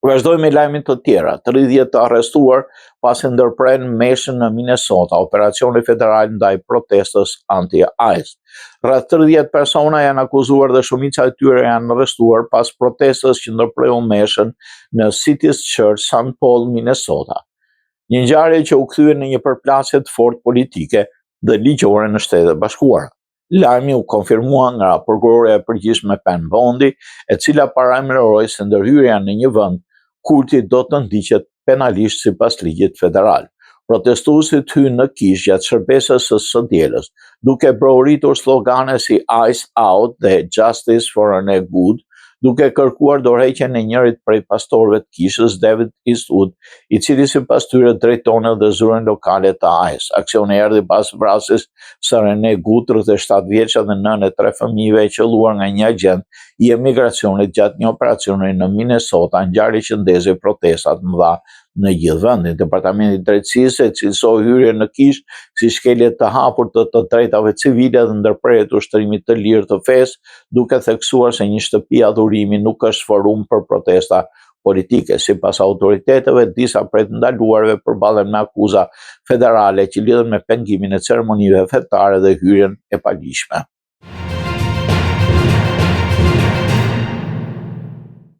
Vazhdojmë me lajmin të tjera. 30 të arrestuar pasi ndërpren meshën në Minnesota, operacioni federal ndaj protestës anti-ICE. Rreth 30 persona janë akuzuar dhe shumica e tyre janë arrestuar pas protestës që ndërpreu meshën në City's Church, St. Paul, Minnesota. Një ngjarje që u kthye në një përplasje të fortë politike dhe ligjore në Shtetet Bashkuara. Lajmi u konfirmua nga prokuroria e përgjithshme Pam Bondi, e cila paraemëroi se ndërhyrja në një vend kulti do të ndiqet penalisht sipas ligjit federal. Protestuesit hynë në kishë gjatë shërbesës së së dielës, duke brohuritur slogane si Ice Out dhe Justice for Ane Good, duke kërkuar dorëheqjen e njërit prej pastorëve të kishës, David Eastwood, i cili sipas tyre drejtonte dhe zyrën lokale të ICE. Aksioni erdhi pas vrasjes së Rene Good, 37 vjeçe dhe nënë e 3 fëmijëve, e qelluar nga një agent i emigracionit gjatë një operacioni në Minnesota, ngjarje që ndezi protesta të mëdha në gjithë vendin. Departamenti i Drejtësisë e cilësoi hyrjen në kishë si shkelje të hapur të drejtave civile dhe ndërprerje të ushtrimit të lirë të fesë, duke theksuar se një shtëpi adhurimi nuk është forum për protesta politike. Sipas autoriteteve, disa prej të ndaluarve përballen me akuza federale që lidhen me pengimin e ceremonive fetare dhe hyrjen e paligjshme.